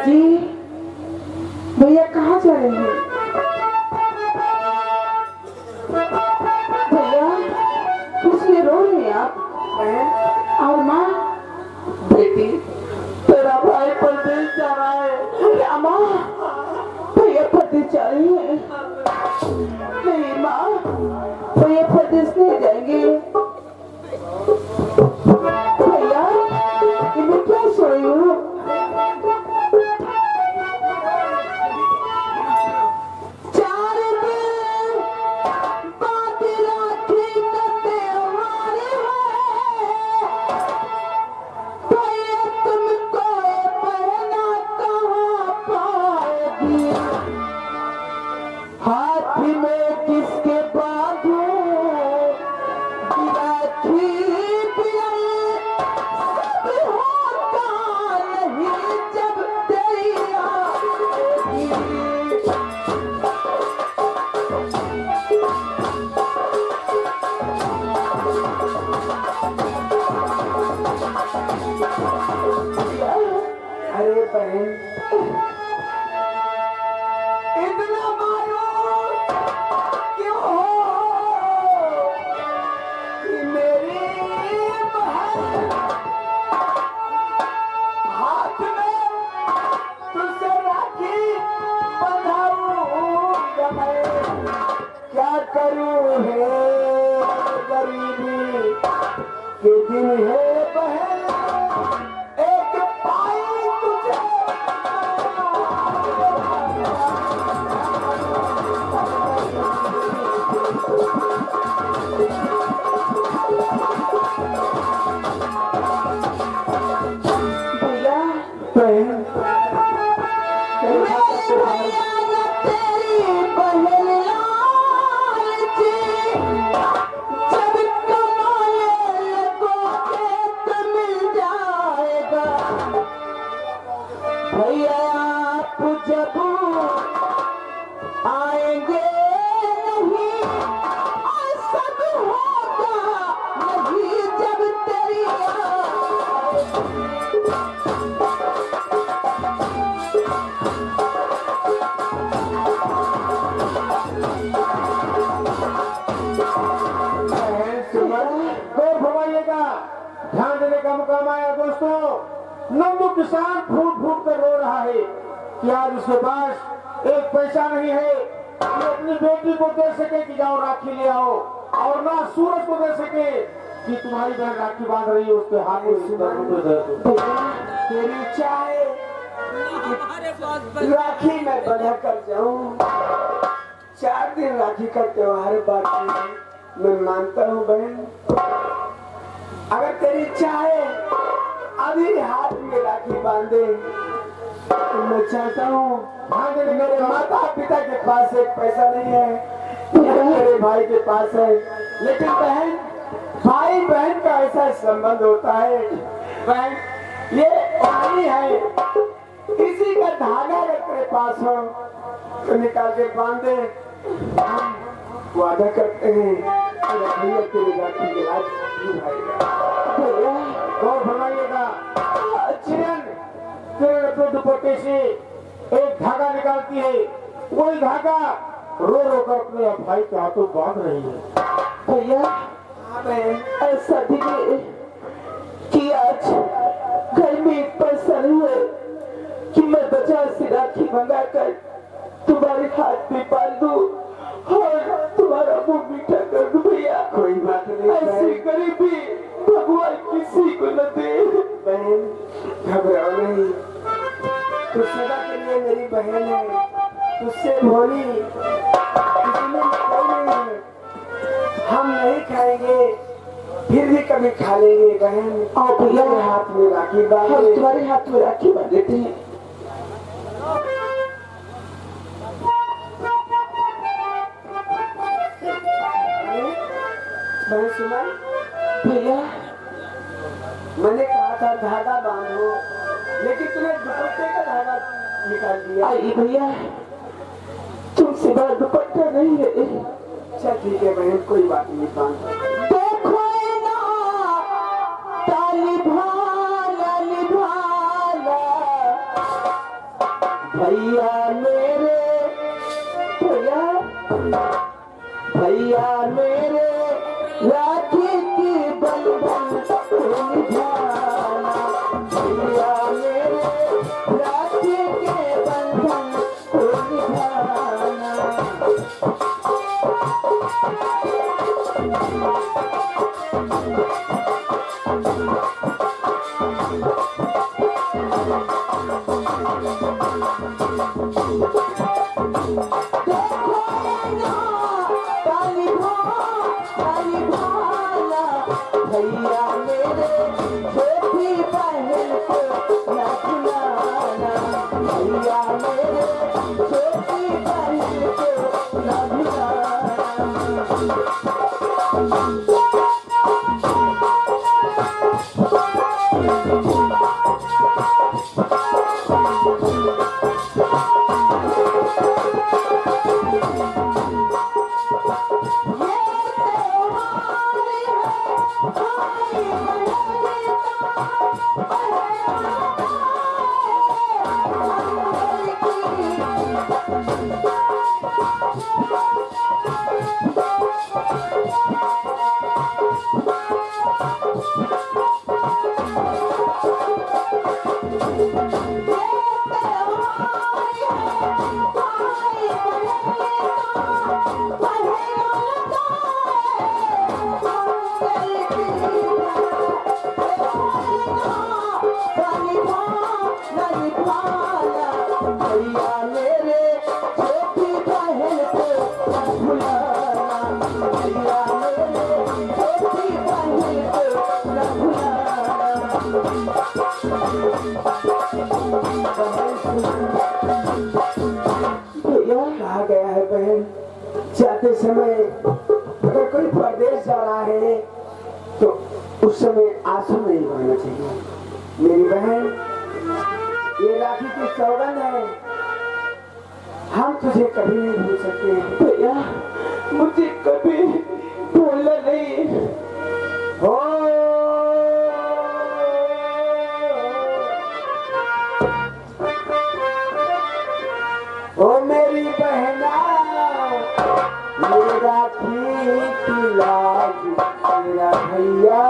जी भैया कहाँ जा रहे हैं? भैया कुछ लिए रो रहे हैं आप? और माँ? बेटी तेरा भाई परदेश जा रहा है। क्या माँ? भैया परदेश जा रही है? नहीं माँ, भैया परदेश नहीं जाएंगे। भैया मैं क्या सोई हूँ? अरे बहन इतना मायूस क्यों हो कि मेरी बहन हाथ में तुझसे राखी बंधाऊंगा मैं। क्या करूं है गरीबी के दिन है बहन, एक पाई तुझे भैया बहन भैया आप जब आएंगे नहीं और सब होगा नहीं जब तेरी गौर फरमाइएगा, ध्यान देने का मुकाम आया दोस्तों। नंदू किसान फूट फूट कर रो रहा है कि आज उसके पास एक पैसा नहीं है कि अपनी बेटी को दे सके कि जाओ राखी ले आओ, और ना सूरज को दे सके कि तुम्हारी बहन राखी बांध रही है उसके हाथ में। तेरी चाहे राखी में बना कर जाऊं, 4 दिन राखी का त्योहार बाकी है, मैं मानता हूँ बहन। अगर तेरी चाहे अभी हाथ में राखी बांधे तो मैं चाहता हूँ। मेरे माता पिता के पास एक पैसा नहीं है, मेरे भाई के पास है, लेकिन बहन भाई बहन का ऐसा संबंध होता है बहन, ये पानी है, इसी का धागा अगर तेरे पास हो तो निकाल के बांधे। हम वादा करते हैं भैया तेरी राखी के आज गौर फरमाइएगा, तेरे अपने दुपट्टे से एक धागा निकालती है, वही धागा रो रो कर अपने भाई के हाथों बांध रही है। भैया ऐसा दिखे कि आज घर में पैसा नहीं है कि मैं बाजार से राखी मंगा कर तुम्हारे हाथ में बांध दूं और तुम्हारा मुंह मीठा कर दूं। भैया कोई बात नहीं, ऐसी गरीबी भगवान किसी को न दे। बहन घबराओ नहीं, तू सदा के लिए मेरी बहन है, तुझसे भोली इसमें कोई नहीं है। हम नहीं खाएंगे फिर भी कभी खा लेंगे बहन। और भैया हाथ में राखी बांध, हम तुम्हारे हाथ में राखी बांध देते हैं। बहन सुना, भैया मैंने कहा था धागा बांधो, लेकिन तूने दुपट्टे का धागा निकाल दिया। आई भैया तुमसे बड़ा दुपट्टा नहीं है। अच्छा ठीक है बहन, कोई बात नहीं, बांध। देखो ना ताली भाला निभाला भैया मेरे भैया भैया मेरे राखी की बंधन निभाना भैया मेरे राखी के बंधन निभाना भैया मेरे छोटी बहन को न भुलाना भैया मेरे छोटी बहन को न भैया मेरे छोटी बहन को भुलाना भैया मेरे छोटी बहन को न भैया कहा गया है बहन जाते समय अगर कोई परदेश जा रहा है तो उस समय आंसू नहीं बहना चाहिए मेरी बहन ये राखी की सौगंध है हम तुझे कभी नहीं भूल सकते भैया मुझे कभी भूलना नहीं हो मेरी बहना ये राखी की लाज मेरा भैया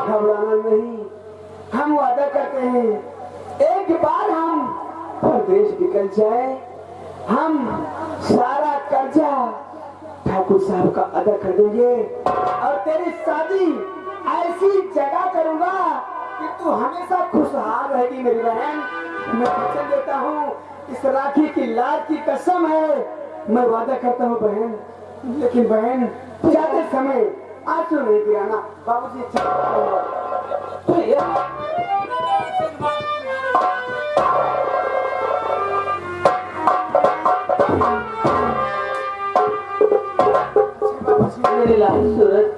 घबराना नहीं, हम वादा करते हैं एक बार हम परदेश निकल जाए, हम सारा कर्जा ठाकुर साहब का अदा कर देंगे और तेरी शादी ऐसी जगह करूंगा कि तू हमेशा खुशहाल रहेगी मेरी बहन। मैं वचन देता हूँ इस राखी की लाल की कसम है, मैं वादा करता हूँ बहन, लेकिन बहन जाते समय आंसू नहीं गिराना। बाबूजी भैया मेरे लाल सूरज,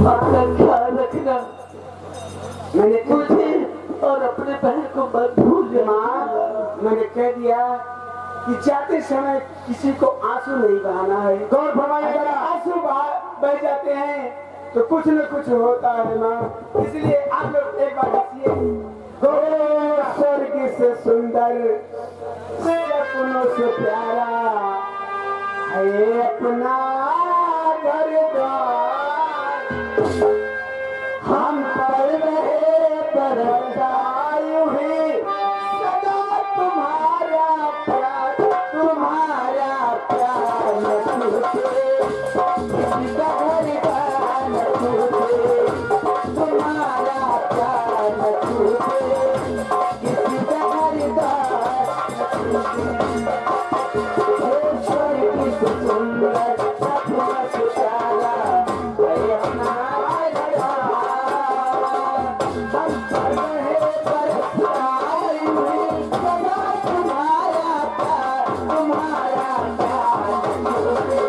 अपना ख्याल रखना। मैंने मुझे और अपने बहन को मत भूल माँ, मैंने कह दिया कि जाते समय किसी को आंसू नहीं बहाना है। गौर फरमाइए अगर जरा। आंसू बह जाते हैं तो कुछ न कुछ होता है माँ। इसलिए आप लोग एक बार हंसिए। गो स्वर्ग से सुंदर, सपनों से प्यारा है अपना घर द्वार। हम पर रहे बरसायु ही सदा तुम्हारा प्यार न छूटे, किसी का घर न छूटे, तुम्हारा प्यार न छूटे, किसी का घर स्वर्ग से सुंदर सपनों से प्यारा है अपना घर द्वार। हम पर रहे बरसायु ही सदा तुम्हारा प्यार न छूटे।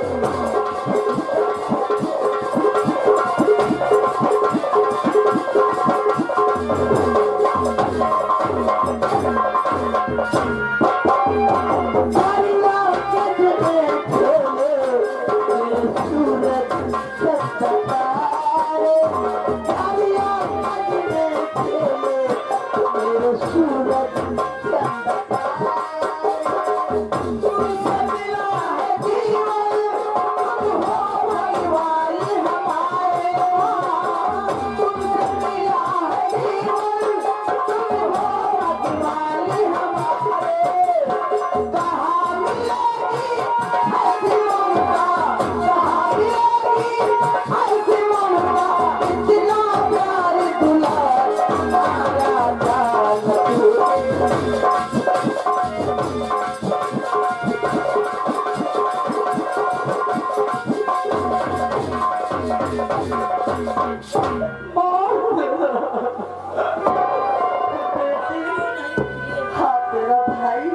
हाँ तेरा भाई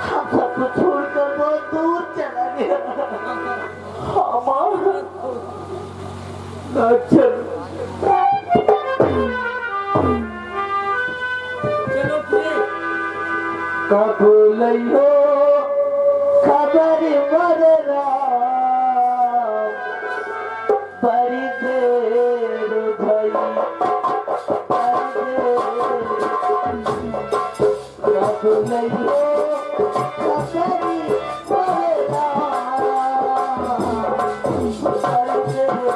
हम सबको छोड़कर बहुत दूर चला गया। हाँ माँ ना चल। कबूल हो खबर बररा बड़ी देर भई, कबूल हो खबर बररा बड़ी देर।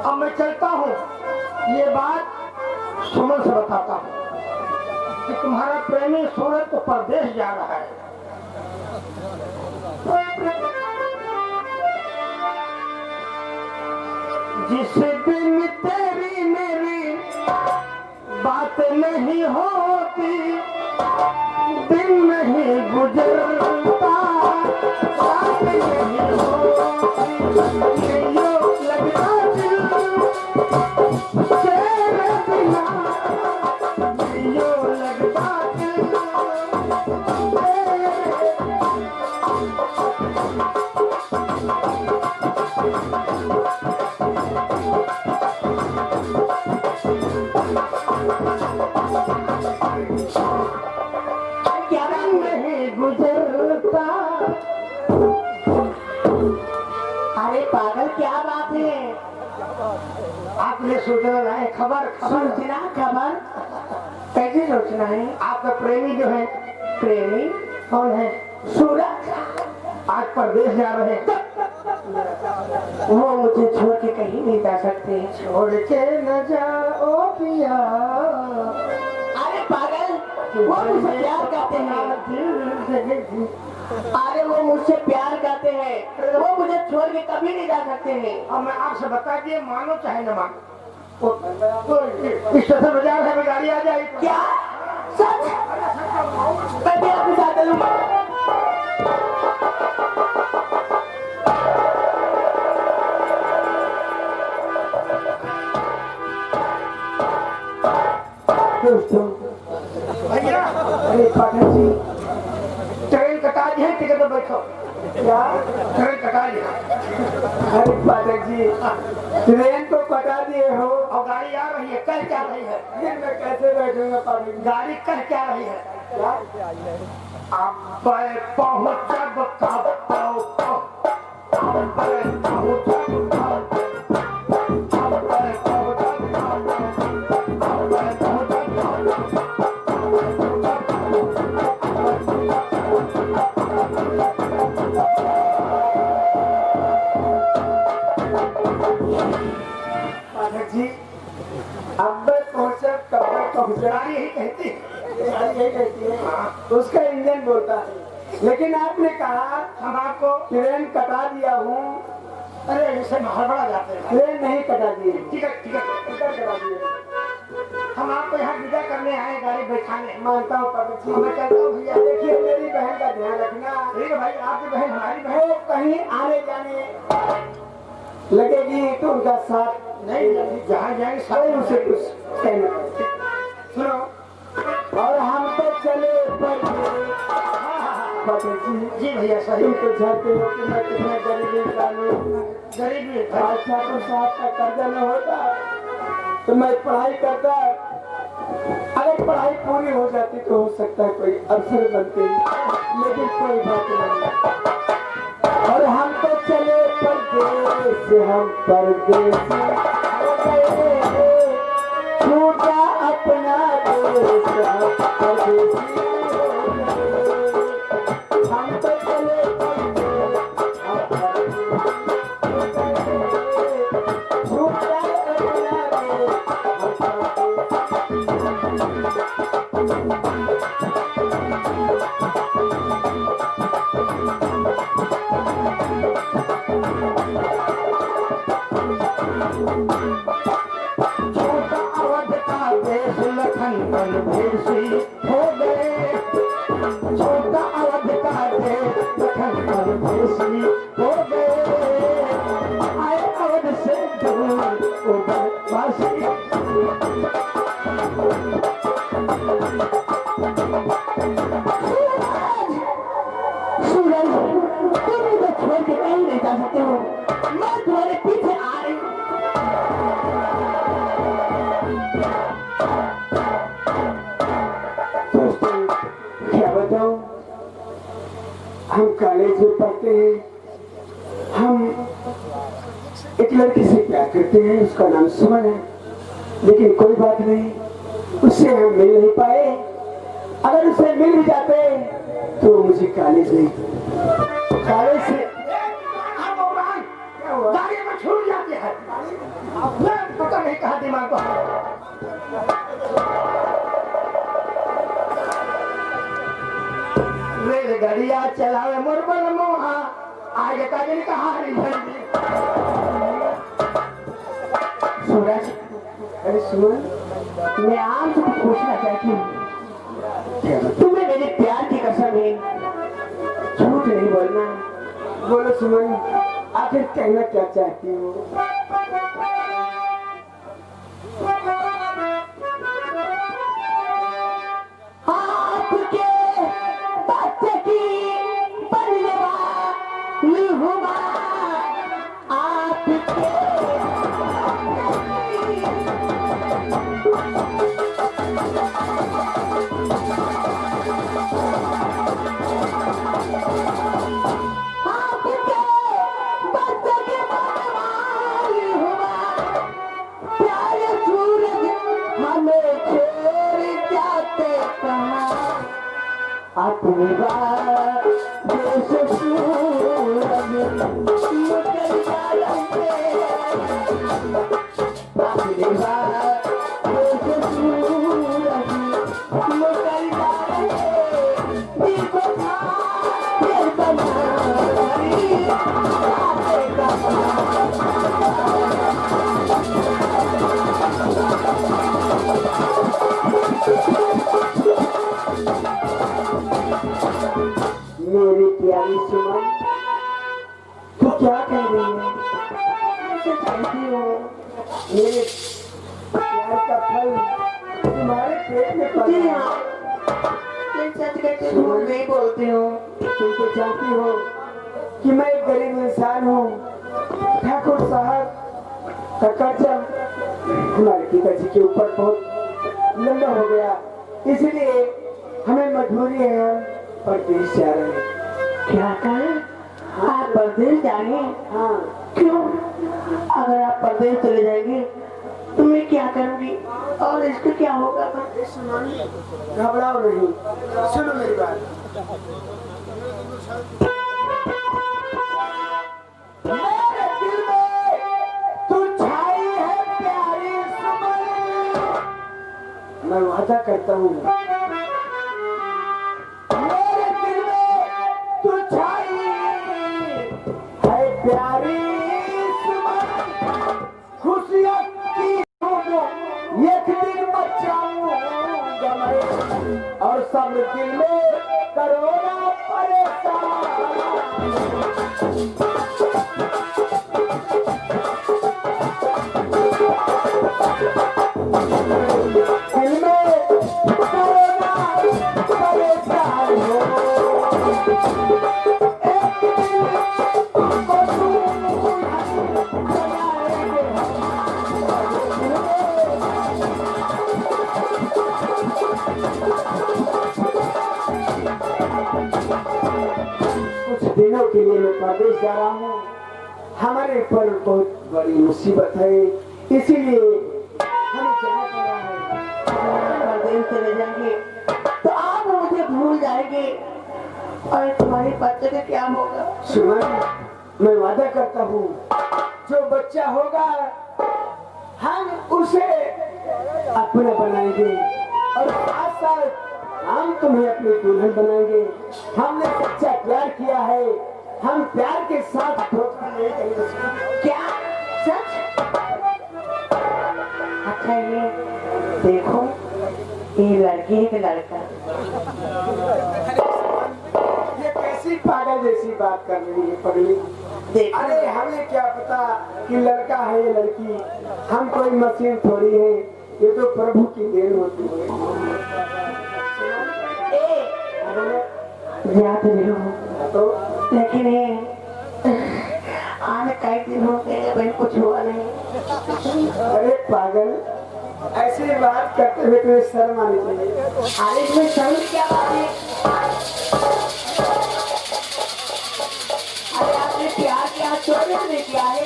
अब मैं चलता हूँ, ये बात सुमन से बताता हूँ कि तुम्हारा प्रेमी सूरज तो परदेश जा रहा है। जिस दिन तेरी मेरी बात नहीं होती, दिन नहीं गुजरता, रात नहीं होती, नहीं लगता दिल तेरे बिना, नहीं लगता दिल तेरे। गुजरता। अरे पागल क्या बात है? आपने सोचना है खबर सोचना खबर कैसी सोचना है? आपका प्रेमी जो है प्रेमी कौन है? सूरज आज परदेश जा रहे हैं। वो मुझे छोड़ के कहीं नहीं जा सकते। छोड़ के न जाओ पिया। अरे पागल वो मुझसे प्यार करते हैं। अरे वो मुझसे प्यार करते हैं। वो मुझे छोड़ के कभी नहीं जा सकते हैं। और मैं आपसे बता दिए मानो चाहे न मानो तो स्टेशन बाजार है गाड़ी आ जाएगी। क्या सच? मैं भी आपके साथ चलूंगा। दोस्तों भैया अरे पाठक जी ट्रेन कटा दी है टिकट पर बैठो। क्या? ट्रेन कटा लिया। अरे पाठक जी ट्रेन को कटा दिए हो और गाड़ी आ रही है कह क्या रही है? फिर मैं कैसे बैठूंगा पाठक जी? गाड़ी कह क्या रही है? क्या? अब पहुंचब कब पाठक जी अब मैं पहुंचा कब मैं पहुंचा? गाड़ी यही कहती है। यही कहती है उसका इंजन बोलता है। लेकिन आपने कहा हम आपको ट्रेन कटा दिया हूँ। अरे इसे हड़बड़ा जाते हैं। ट्रेन नहीं कटा दी टिकट टिकट टिकट कटा दिए। हम आपको यहाँ विदा करने आए गाड़ी बैठाने। मानता हूँ पाठक जी। मैं कहता हूँ भैया देखिए मेरी बहन का ध्यान रखना। ठीक है भाई आपकी बहन हमारी बहन वो कहीं आने जाने लगेगी तो उनका साथ नहीं जहाँ जाएंगे कोई साथ उसे कुछ कहना। सुनो और हम तो चले पाठक जी जी भैया सही तुम तो जानते हो कि मैं कितना गरीब इंसान हूँ। गरीबी है। अच्छा तो साहब का कर्जा न होता तो मैं पढ़ाई करता। अगर पढ़ाई पूरी हो जाती तो हो सकता है कोई अफसर बनते, लेकिन कोई बात नहीं। और हम तो चले परदेश, हम परदेसी हो गए, छूटा अपना देश, हम परदेसी हो गए। हम तो चले परदेश, हम परदेसी हो गए, छूटा अपना देश, हम लखनऊ भेसी हो गए, छोटा अवध का देश लखनऊ भेसी हो गए, आए अवध से दूर उधर वासी। सूरज तुम मुझे छोड़ के कहीं नहीं जा सकते हो, मैं तुम्हारे पीछे आ रही हूँ। हम कॉलेज में पढ़ते हैं, हम एक लड़की से प्यार करते हैं, उसका नाम सुमन है, लेकिन कोई बात नहीं, उससे हम मिल नहीं पाए। अगर उससे मिल भी जाते तो मुझे कॉलेज नहीं, कॉलेज से गाड़ी में छूट जाती है, पता नहीं कहा दिमाग को। रेलगाड़िया चलावे मोर बन मोहा, आगे का दिन कहा हरी भरी। सूरज अरे सुमन, मैं आपसे कुछ पूछना चाहती हूँ, तुम्हें मेरे प्यार की कसम है, झूठ नहीं बोलना। बोलो सुमन, आखिर कहना क्या चाहती हो? आपके बच्चे की बनने वाली हूँ मैं, आपके अपनी बात देश सूरज मुकर जाएंगे अपनी बात देश सूरज मुकर जाएंगे दीपो फिर बनाई बातें का मेरी प्यारी सुमन, तू क्या कह रही है? मैं चाहती हूँ मेरे प्यार का फल तुम्हारे पेट में पड़ गया। मैं सच कहती हूँ, झूठ नहीं बोलती हूँ। तुम तो जानती हो कि मैं एक गरीब इंसान हूँ। ठाकुर साहब का कर्जा हमारे पिताजी के ऊपर बहुत लंबा हो गया, इसलिए हमें मजबूरी है परदेश जा रहे हैं। क्या करें? आप परदेश जाएंगे? हाँ। क्यों? अगर आप परदेश चले जाएंगे तो मैं क्या करूंगी और इसका क्या होगा? घबराओ नहीं, सुनो मेरी बात। मेरे दिल में तू छाई है प्यारी सुमन, मैं वादा करता हूँ प्यारी सुमन, खुशियों की एक दिन बचाऊंगा मैं और सब दिल में करोना परेशान। दिल में करोना परेशान हो दिनों के लिए मैं परदेश जा रहा हूँ। हमारे ऊपर बहुत बड़ी मुसीबत है, इसीलिए हमें जाना पड़ रहा है। परदेश चले जाएंगे तो आप मुझे भूल जाएंगे और तुम्हारे बच्चे का क्या होगा? सुमन, मैं वादा करता हूँ जो बच्चा होगा हम उसे अपना बनाएंगे और साथ साथ हम तुम्हें अपनी दुल्हन बनाएंगे। हमने सच्चा प्यार किया है, हम प्यार के साथ धोखा नहीं करेंगे। क्या सच? अच्छा ये देखो, ये लड़की है कि लड़का? ये कैसी पागल जैसी बात कर रही है पगली? अरे हमें क्या पता कि लड़का है या लड़की, हम कोई मशीन थोड़ी है, ये तो प्रभु की देन होती है। याद नहीं हो तो लेकिन आज कई दिन हो गए बहन कुछ हुआ नहीं। अरे पागल, ऐसी बात करते हुए तुम्हें शर्म आनी चाहिए। अरे इसमें शर्म क्या बात है? अरे आपने प्यार किया, चोरी नहीं किया है।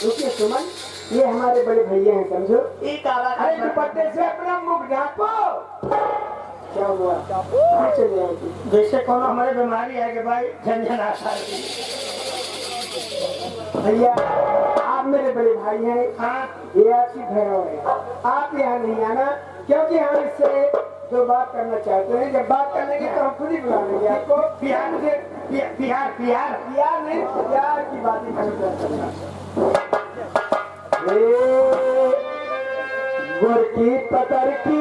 रुकिए सुमन, ये हमारे बड़े भैया हैं, समझो। अरे दुपट्टे से अपना मुख ढांको। क्या हुआ? चले जैसे कौन हमारे बीमारी आ गई भाई, झंझना भैया। आप मेरे बड़े भाई हैं। हाँ, ये आपकी भैरव है। आप यहाँ नहीं आना, क्योंकि हम इससे जो बात करना चाहते हैं, जब बात करनेंगे तो हम खुद ही बुला लेंगे आपको। प्यार मुझे प्यार प्यार प्यार नहीं, प्यार की बातें करते। गुरकी पतर की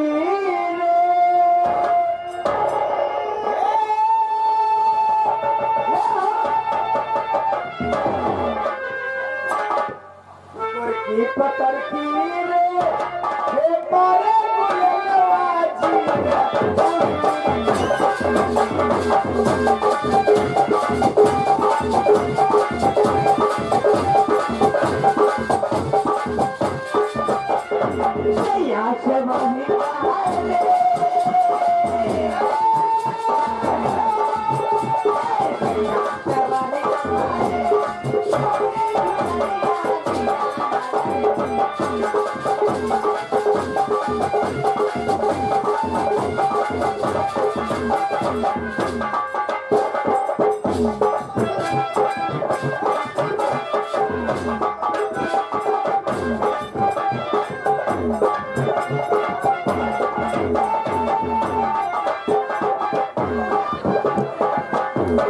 पतर की रे पारे गुलनवाजी या शबानी सांसें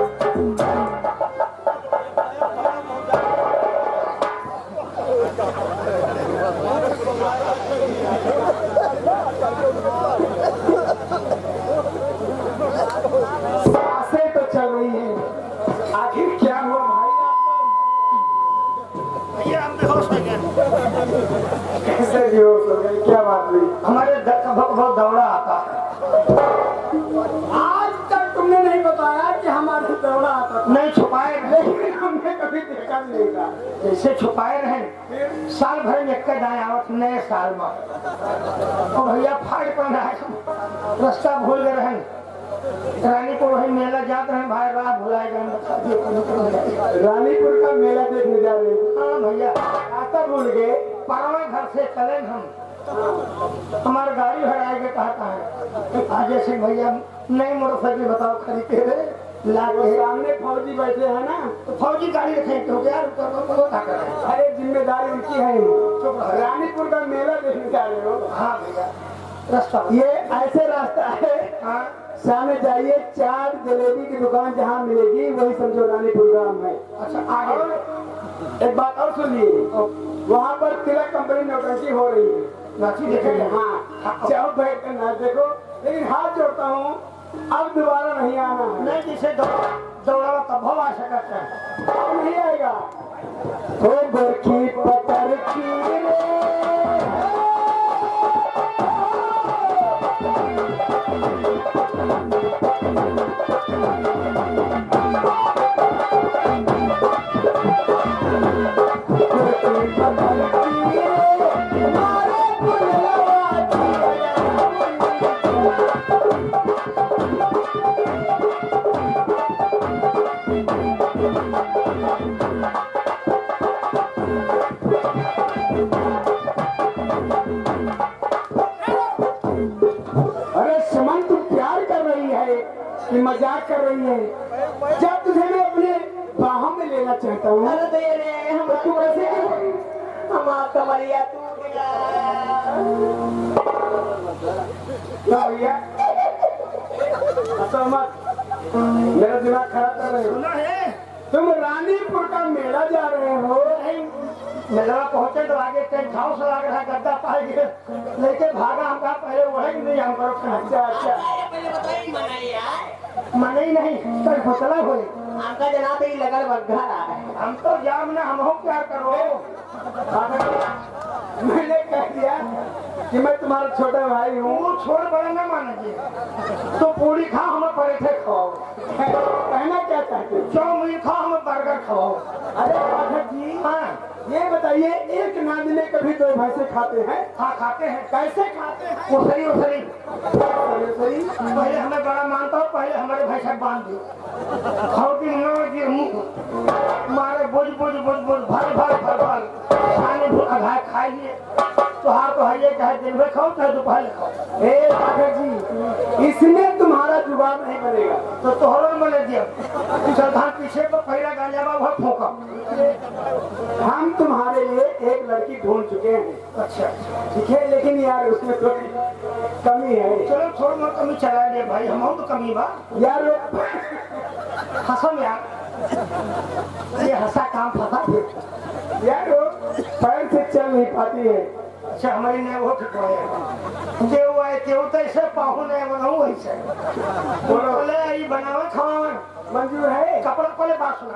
तो चल रही है, आखिर क्या हुआ भाई ये हम बेहोश हो गए। कैसे बेहोश हो गए, क्या बात हुई? हमारे बहुत दौड़ा आता है। आज तक तुमने नहीं बताया कि हमारे दौड़ा आता था। नहीं छुपाए रहे, लेकिन हमने कभी देखा नहीं था। जैसे छुपाए रहे साल भर में एक दाएं आवत नए साल में और भैया फाड़ पर रास्ता भूल गए रहन रानीपुर वही मेला जाते हैं भाई राह भुलाए गए। रानीपुर का मेला देखने जा रहे थे। हाँ भैया रास्ता भूल गए। परवा घर से चले हम, हमारी गाड़ी हराएगा कहता है। आज जैसे भैया नई मोटरसाइकिल बताओ खरीदते हुए वो सामने फौजी बैठे हैं ना, तो फौजी गाड़ी रखे तो यार अरे जिम्मेदारी उनकी है। रानीपुर का मेला देखने जा रहे हो? हाँ भैया रास्ता ये ऐसे रास्ता है, हाँ सामने जाइए, चाट जलेबी की दुकान जहाँ मिलेगी वही समझो रानीपुर गांव है। अच्छा आगे और एक बात और सुनिए, वहाँ पर तिलक कंपनी नौटंकी हो रही है। नाची देखेंगे। हाँ चाहो बैठ कर ना देखो, लेकिन हाथ जोड़ता हूँ अब दोबारा नहीं आना है। नहीं जिसे दौड़ा तब आ सकता है, अब नहीं आएगा। हो बरखी पतर की रे, कि मजाक कर रही है। जब तुझे मैं अपने बाहों में लेना चाहता हूँ, अरे तो ये रे हम तू कैसे हमारा कमरिया टूट गया। क्या भैया हंसो मत, मेरा दिमाग खराब कर रहे हो। सुना है तुम रानीपुर का मेला जा रहे हो? मेला पहुंचे तो आगे टेंट हाउस लगा रहा गद्दा पाए गए लेके भागा हमका पहले वही नहीं हम करो। अच्छा अच्छा, पहले बताइए मनाइए मने ही नहीं कल फसला हो हमका जनाब ही लगल बग्घा रहा है। हम तो जाम ना हम हो क्या करो। मैंने कह दिया कि मैं तुम्हारा छोटा भाई हूँ। वो छोड़ बड़ा ना मानेंगे तो पूरी खा हमें पराठे खाओ, कहना क्या चाहते हो? चाउमीन खाओ हमें बर्गर खाओ। अरे पाठक जी, हाँ ये बताइए, एक नाद में कभी दो भैंसे खाते हैं? हाँ खाते हैं। कैसे खाते हैं? उसरी उसरी सही पहले हमें बड़ा मानता हूँ, पहले हमारे भैंसा बांध दो खाओ कि मुँह मुँह मारे बुझ बुझ बुझ बुझ भर भर भर भर खाने आधा खाइए तो हार तो है चाहे दिन में खाओ चाहे दोपहर खाओ। ए पाठक जी, इसमें तुम्हारा जुगाड़ नहीं बनेगा। तो तोहरो बने दिया सावधान पीछे पर पहला गांजा बा वह फूका। हम तुम्हारे लिए एक लड़की ढूंढ चुके हैं। अच्छा ठीक है, लेकिन यार उसमें थोड़ी कमी है। चलो थोड़ा बहुत कमी चला दे भाई, हम तो कमी बा यार हंसम यार ये हंसा काम फंसा यार वो पैर से चल नहीं पाती है। अच्छा हमारी ने वो ठीक है देव आए तेव तो ऐसे पाहु ने बनाऊ ऐसे बोले आई बनावे खावे मंजूर है। कपड़ा पहले बात सुना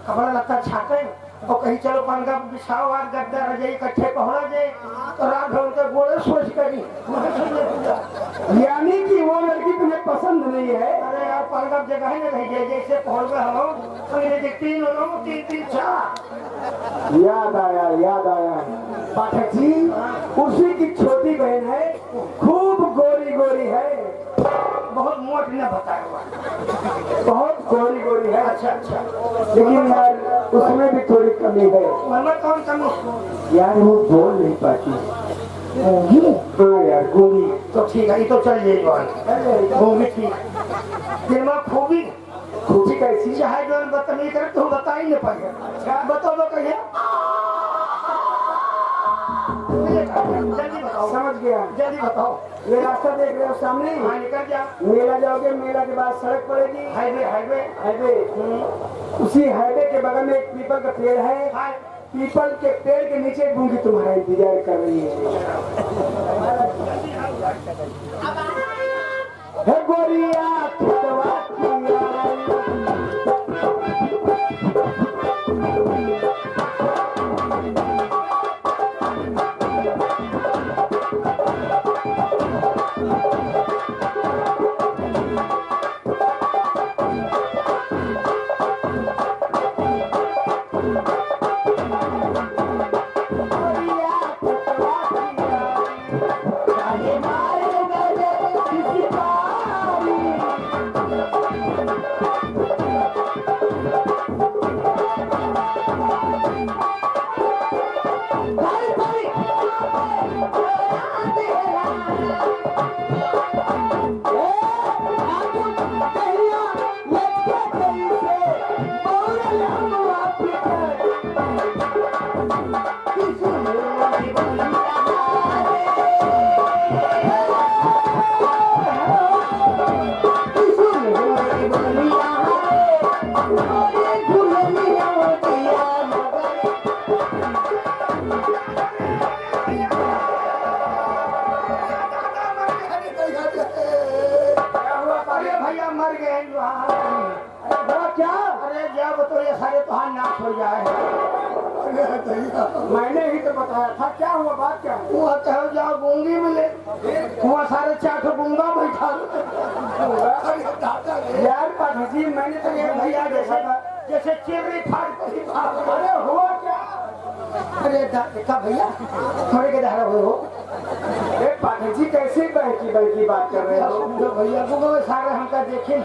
कपड़ा लगता छाटे और कहीं चलो पंगा बिछाओ और गद्दा रजाई इकट्ठे पहुंचा जाए तो रात भर उनके गोड़े सोच करी यानी कि वो लड़की तुम्हें पसंद नहीं है? अरे यार पंगा जगह ही नहीं रही जैसे पहुंच गए हम अंग्रेजी तीन लोग तीन तीन चार। याद आया पाठक जी, उसी की छोटी बहन है, खूब गोरी गोरी है, बहुत मोट ने बताया हुआ बहुत गोरी गोरी है। अच्छा अच्छा लेकिन यार उसमें भी थोड़ी कमी है। मतलब कौन कमी यार वो बोल नहीं पाती। हाँ यार गोरी तो ठीक है ये तो चल जाएगी घूमी ठीक दिमाग खूबी खूबी कैसी? चाहे जो बदतमीजी करे तो बता ही नहीं पाएगा। बताओ तो कहिए जल्दी बताओ। समझ गया। जल्दी बताओ। ये रास्ता देख रहे हो सामने, हाँ निकल जा। मेला जाओगे, मेला के बाद सड़क पड़ेगी, हाईवे हाईवे। हाईवे। उसी हाईवे के बगल में एक पीपल का पेड़ है। हाँ पीपल के पेड़ के नीचे गूंगी तुम्हारा इंतजार कर रही है। हे गोरिया खुदवा किया। मर गए क्या? अरे जब तो ये सारे तुहार नाश हो जाए। मैंने ही तो बताया था। क्या हुआ, बात क्या? वो कहो जाओ गूंगी मिले, वहाँ सारे 4 गूंगा बैठा। यार पाठी जी, मैंने तो ये भैया देखा था जैसे चिमरी फाड़ पड़ी। अरे हुआ क्या? अरे देखा भैया मरे के धारा हुए हो। अरे पाठी जी, कैसे बहकी बात कर रहे हो? तो भैया को सारे हमका देखे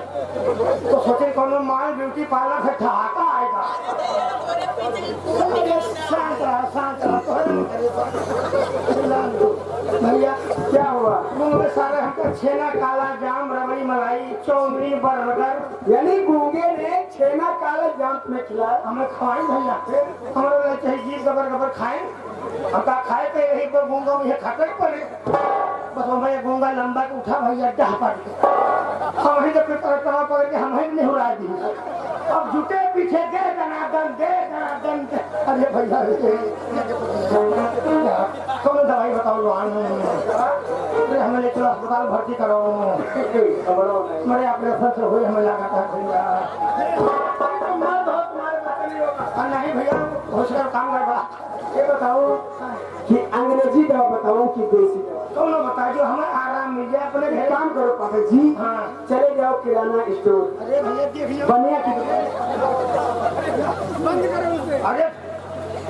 तो सोचे कोनो माल ब्यूटी पार्लर से ठहाका आएगा। शांत रहा भैया। क्या हुआ? में सारे हमका छेना, काला जाम, रबड़ी मलाई, चौंगड़ी, बर्गर, यानी गूंगे ने छेना काला जाम में खिलाया? हमें खवाई भैया। हमारे चाहिए जी गबर गबर खाए। हमका खाए पे यही पर गूंगा में खटक पड़े। बस भैया गूंगा लंबा के उठा भैया डह पड़ गया। हम ही जब तरह पकड़ के हम ही नहीं उड़ा दी। अब जुटे पीछे दे दनादन। अरे भैया कौन दवाई बताओ जवान? अरे हमें ले चलो अस्पताल भर्ती करो। मेरे ऑपरेशन से हुए हमें लगा था भैया। नहीं भैया होशगर काम कर बड़ा। ये बताओ कि अंग्रेजी दवा बताओ कि देसी दवा? कौन बता जो हमें आराम मिल जाए अपने एक घर। काम करो पाठक जी, हाँ चले जाओ किराना स्टोर, अरे भैया देखिए बनिया की दुकान। बंद करो उसे। अरे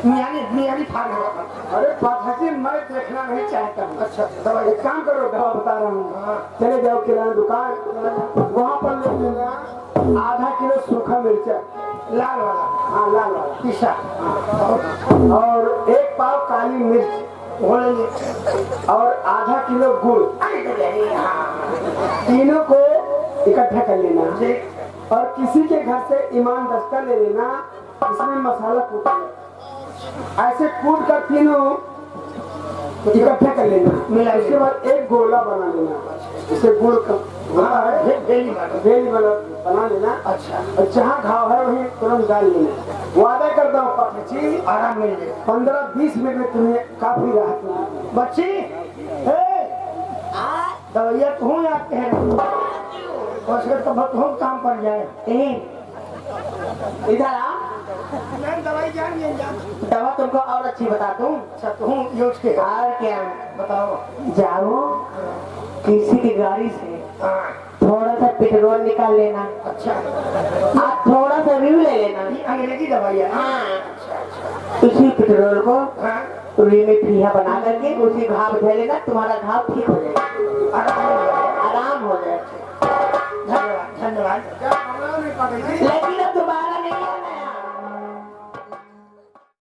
मियानी फाड़ रहा। अरे पाठक जी, मैं देखना नहीं चाहता हूँ। अच्छा दवा एक काम करो, दवा बता रहा हूँ। चले जाओ किराना दुकान, वहाँ पर ले लेना आधा किलो सूखा मिर्चा, लाल वाला। हाँ लाल वाला पिसा और 1 पाव काली मिर्च वो लेंगे। और आधा किलो गुड़। तीनों को इकट्ठा कर लेना और किसी के घर से ईमान दस्ता ले लेना, इसमें मसाला कूटना। ऐसे कूट कर तीनों इकट्ठा कर लेना, मिला उसके बाद एक गोला बना लेना। इसे गुड़ का गोला है, बेली बना लेना। अच्छा और जहाँ घाव है वहीं तुरंत डाल लेना। वादा करता हूँ पाठक जी, आराम मिल जाए। 15-20 मिनट में तुम्हें काफी राहत मिलेगी। बच्ची दवाइया तू याद कह रहे तो बहुत काम पड़ जाए। इधर आ, दवाई जान दवा तुमको और अच्छी बता दूं। अच्छा तू यूज के और क्या बताओ। जाओ किसी की गाड़ी से हाँ थोड़ा सा पेट्रोल निकाल लेना, अच्छा आप थोड़ा सा व्यू ले लेना। ये अंग्रेजी दवाई है। हाँ, उसी पेट्रोल को हाँ रुई में फिया बना करके उसी घाव धो लेना, तुम्हारा घाव ठीक हो जाएगा, आराम आराम हो जाएगा। धन्यवाद धन्यवाद। लेकिन